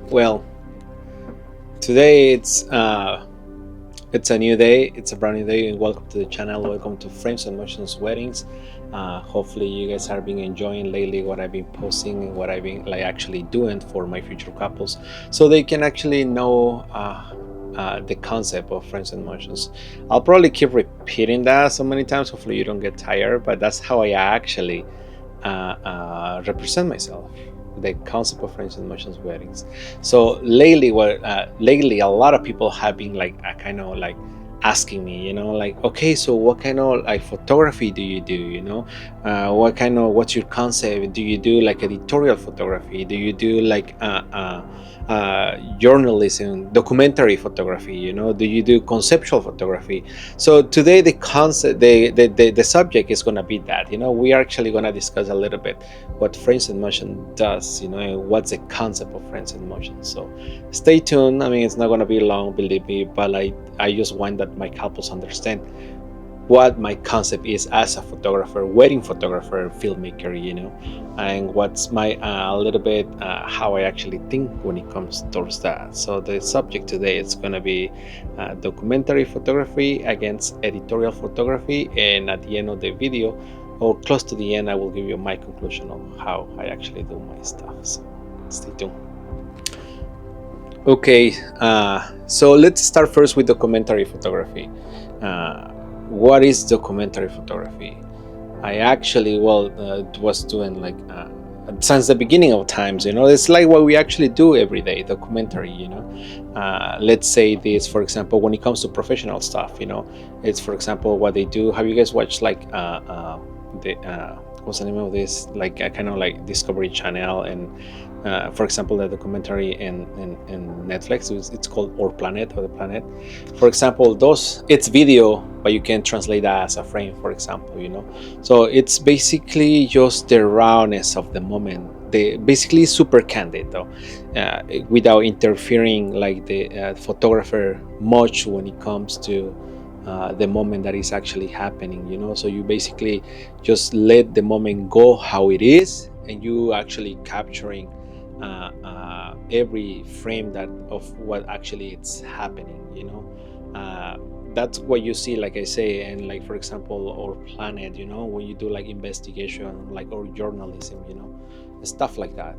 Well, today it's a new day. It's a brand new day, and welcome to the channel. Welcome to Frames and Motions Weddings. Hopefully, you guys have been enjoying lately what I've been posting and what I've been actually doing for my future couples, so they can actually know the concept of Frames and Motions. I'll probably keep repeating that so many times. Hopefully, you don't get tired, but that's how I actually represent myself, the concept of French and Motions weddings. So lately a lot of people have been kind of like asking me, like, okay, so what kind of like photography do you do, what's your concept? Do you do like editorial photography? Do you do like journalism, documentary photography? Do you do conceptual photography? So today the concept, the subject is going to be that, we are actually going to discuss a little bit what Frames in Motion does, and what's the concept of Frames in Motion. So stay tuned. I mean, it's not going to be long, believe me, but I just want that my couples understand what my concept is as a photographer, wedding photographer, filmmaker, and what's my a little bit how I actually think when it comes towards that. So the subject today is going to be documentary photography against editorial photography, and at the end of the video, or close to the end, I will give you my conclusion on how I actually do my stuff. So stay tuned. Okay, so let's start first with documentary photography. What is documentary photography? I actually was doing like since the beginning of times, it's like what we actually do every day, documentary. Let's say this, for example, when it comes to professional stuff, it's, for example, what they do. Have you guys watched like what's the name of this, like kind of like Discovery Channel, and for example, the documentary in Netflix, it's called Our Planet, or The Planet. For example, it's video, but you can translate that as a frame, for example, so it's basically just the rawness of the moment. They basically super candid, though, without interfering like the photographer much when it comes to the moment that is actually happening, so you basically just let the moment go how it is, and you actually capturing every frame of what actually it's happening, that's what you see, like I say. And like, for example, Our Planet, when you do like investigation, like, or journalism, stuff like that,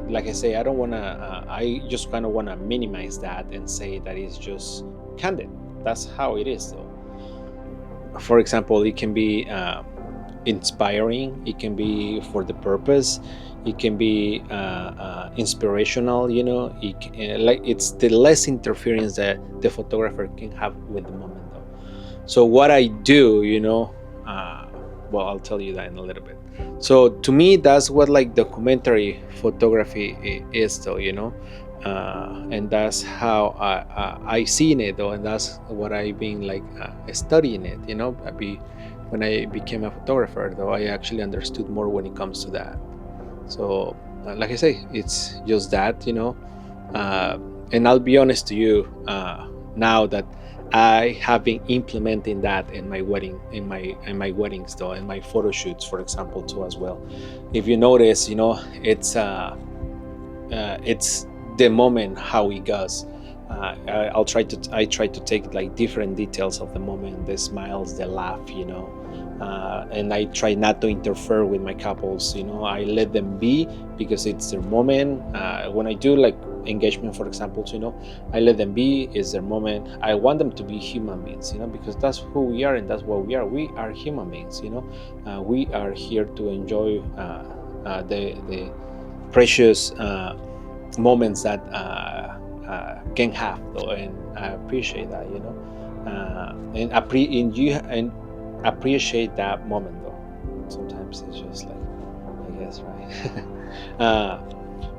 like I say, I don't want to I just kind of want to minimize that and say that it's just candid. That's how it is, though. For example, it can be inspiring, it can be for the purpose, it can be inspirational, it's the less interference that the photographer can have with the moment, though. So what I do, I'll tell you that in a little bit. So to me, that's what like documentary photography is, though, and that's how I seen it, though, and that's what I've been like studying it, when I became a photographer, though, I actually understood more when it comes to that. So like I say, it's just that, and I'll be honest to you, now that I have been implementing that in my wedding, in my weddings, though, and my photo shoots, for example, too, as well. If you notice, it's the moment how it goes. I try to take like different details of the moment, the smiles, the laugh, and I try not to interfere with my couples. I let them be, because it's their moment. When I do like engagement, for example, I let them be. It's their moment. I want them to be human beings, because that's who we are, and that's what we are. We are human beings, we are here to enjoy the precious moments that can have, though, and I appreciate that, and appreciate that moment, though. Sometimes it's just like, I guess, right?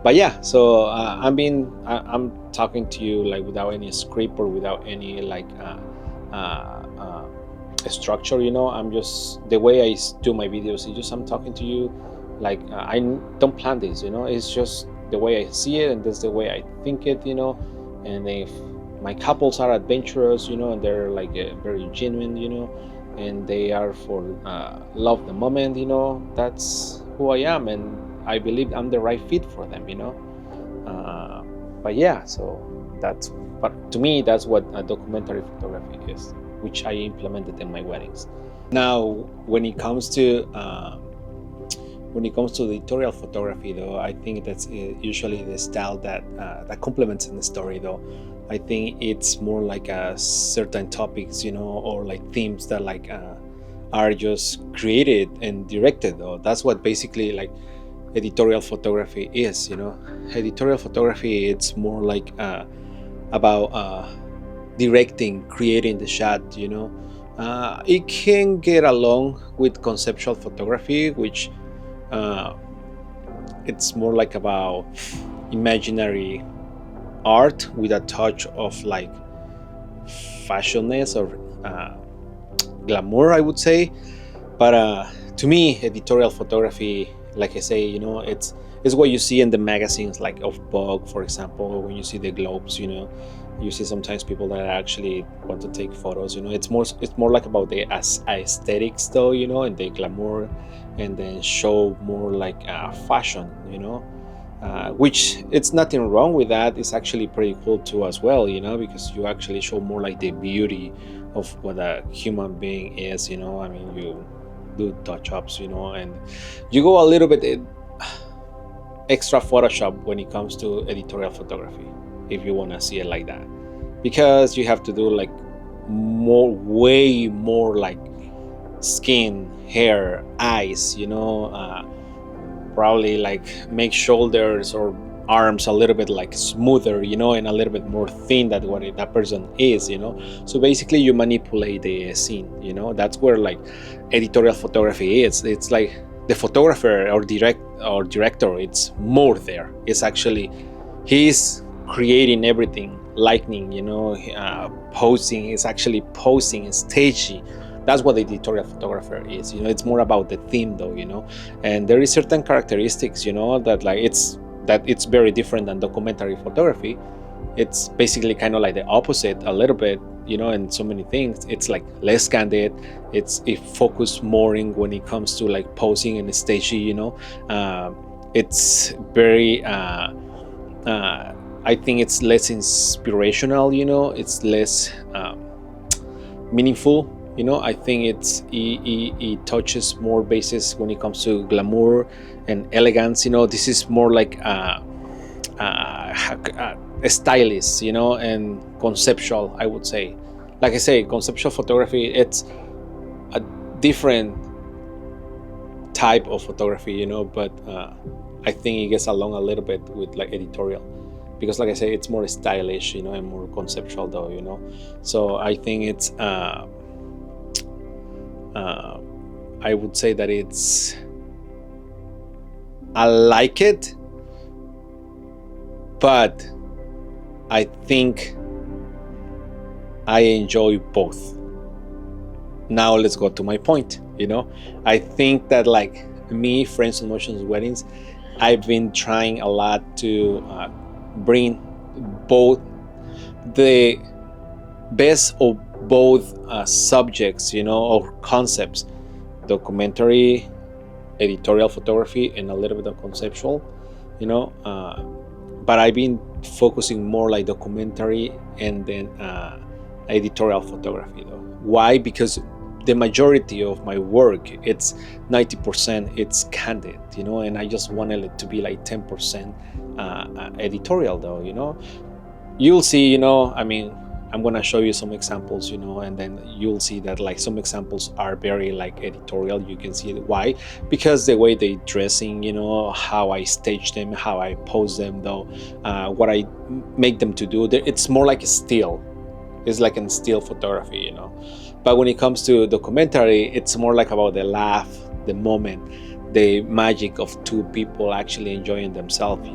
But yeah, so I'm talking to you like without any script or without any like structure. I'm just, the way I do my videos is just, I'm talking to you like I don't plan this. It's just the way I see it, and that's the way I think it. And if my couples are adventurous, and they're like very genuine, and they are for love the moment, that's who I am. And I believe I'm the right fit for them, but yeah, so that's, but to me that's what a documentary photography is, which I implemented in my weddings. Now when it comes to editorial photography, though, I think that's usually the style that complements in the story, though. I think it's more like certain topics, or like themes that like are just created and directed, though. That's what basically like editorial photography is. Editorial photography, it's more like about directing, creating the shot. It can get along with conceptual photography, which it's more like about imaginary art with a touch of like fashionness or glamour, I would say. But to me, editorial photography, like I say, it's what you see in the magazines, like of Vogue, for example. When you see the Globes, you see sometimes people that actually want to take photos. It's more like about the aesthetics, though, and the glamour, and then show more like fashion, which it's nothing wrong with that. It's actually pretty cool too as well, because you actually show more like the beauty of what a human being is. I mean, you do touch-ups, and you go a little bit extra Photoshop when it comes to editorial photography, if you want to see it like that, because you have to do like way more like skin, hair, eyes, probably like make shoulders or arms a little bit like smoother, and a little bit more thin than what that person is, so basically you manipulate the scene. That's where like editorial photography is. It's like the photographer or director, it's more there. It's actually, he's creating everything, lightning, posing. It's actually posing, staging. That's what the editorial photographer is. It's more about the theme, though. And there is certain characteristics, that like it's very different than documentary photography. It's basically kind of like the opposite a little bit, and so many things. It's like less candid. It focus more in when it comes to like posing and staging. It's very I think it's less inspirational. It's less meaningful. I think it touches more bases when it comes to glamour and elegance. This is more like a stylist, and conceptual, I would say. Like I say, conceptual photography, it's a different type of photography, but I think it gets along a little bit with like editorial, because like I say, it's more stylish, and more conceptual, though. So I think it's I would say that I like it, but I think I enjoy both. Now let's go to my point. I think that like me, Friends on Motions Weddings, I've been trying a lot to bring both the best of both subjects, or concepts: documentary, editorial photography, and a little bit of conceptual, but I've been focusing more like documentary and then editorial photography, though. Why? Because the majority of my work, it's 90% it's candid, and I just wanted it to be like 10% editorial, though. You'll see, I mean, I'm gonna show you some examples, and then you'll see that like some examples are very like editorial. You can see why, because the way they dressing, how I stage them, how I pose them, though, what I make them to do, it's more like a still. It's like in still photography, But when it comes to documentary, it's more like about the laugh, the moment, the magic of two people actually enjoying themselves,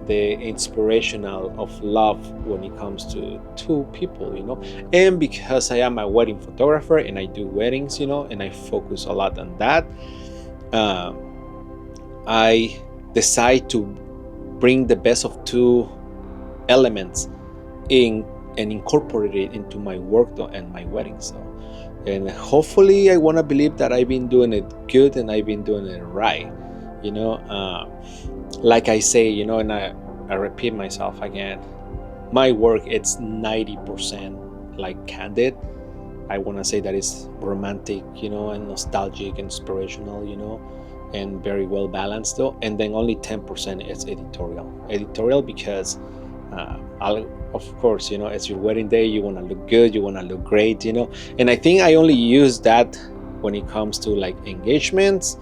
the inspirational of love when it comes to two people, And because I am a wedding photographer and I do weddings, and I focus a lot on that, I decide to bring the best of two elements in and incorporate it into my work, though, and my weddings, though. And hopefully I want to believe that I've been doing it good and I've been doing it right. you know. Like I say, you know, and I repeat myself again, my work, it's 90% like candid. I want to say that it's romantic, you know, and nostalgic, inspirational, you know, and very well balanced though. And then only 10% is editorial. Editorial because, of course, you know, it's your wedding day. You want to look good. You want to look great, you know. And I think I only use that when it comes to like engagements.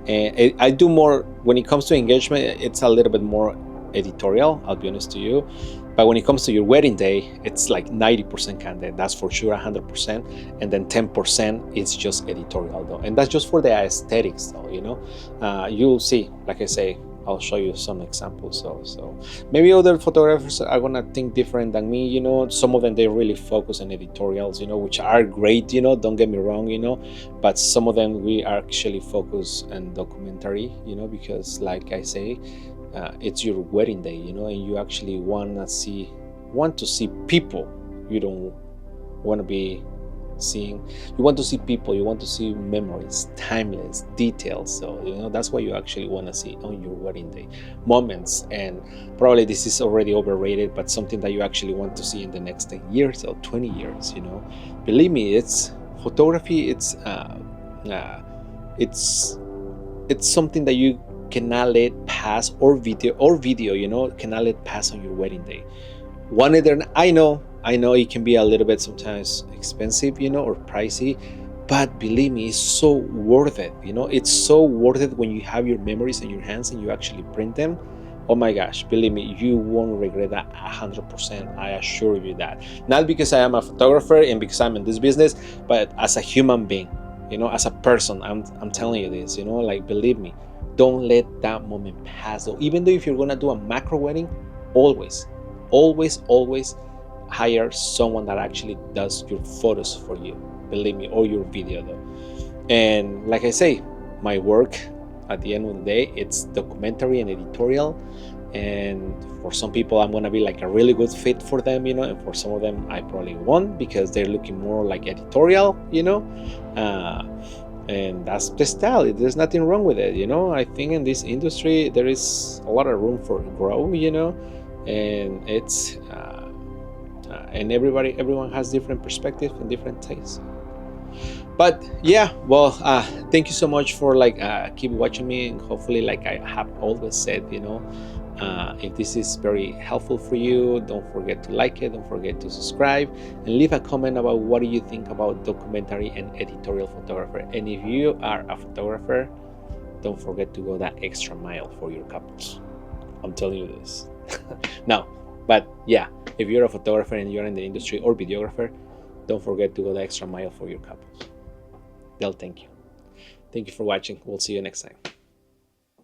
And I do more when it comes to engagement. It's a little bit more editorial. I'll be honest to you. But when it comes to your wedding day, it's like 90% candid. That's for sure, 100%. And then 10% is just editorial, though. And that's just for the aesthetics, though, you know. You'll see, like I say, I'll show you some examples. So maybe other photographers are going to think different than me, you know. Some of them, they really focus on editorials, you know, which are great, you know, don't get me wrong, you know. But some of them, we actually focus on documentary, you know, because like I say, it's your wedding day, you know, and you actually want to see people. You don't want to be seeing, you want to see people, you want to see memories, timeless details. So, you know, that's what you actually want to see on your wedding day, moments. And probably this is already overrated, but something that you actually want to see in the next 10 years or 20 years, you know. Believe me, it's photography, it's something that you cannot let pass, or video, you know, cannot let pass on your wedding day. I know it can be a little bit sometimes expensive, you know, or pricey, but believe me, it's so worth it, you know. It's so worth it when you have your memories in your hands and you actually print them. Oh my gosh, believe me, you won't regret that 100%. I assure you that. Not because I am a photographer and because I'm in this business, but as a human being, you know, as a person, I'm telling you this, you know, like, believe me, don't let that moment pass. Though, even though if you're gonna do a macro wedding, always hire someone that actually does your photos for you. Believe me, or your video though. And like I say, my work at the end of the day, it's documentary and editorial. And for some people, I'm gonna be like a really good fit for them, you know. And for some of them, I probably won't, because they're looking more like editorial, you know. And that's the style. There's nothing wrong with it, you know. I think in this industry there is a lot of room for growth, you know, and it's and everyone has different perspectives and different tastes. But yeah, well, thank you so much for like keep watching me, and hopefully, like I have always said, you know, if this is very helpful for you, don't forget to like it, don't forget to subscribe, and leave a comment about what do you think about documentary and editorial photographer. And if you are a photographer, don't forget to go that extra mile for your couples. I'm telling you this. No, but yeah, if you're a photographer and you're in the industry, or videographer, don't forget to go the extra mile for your couples. They'll thank you. Thank you for watching. We'll see you next time.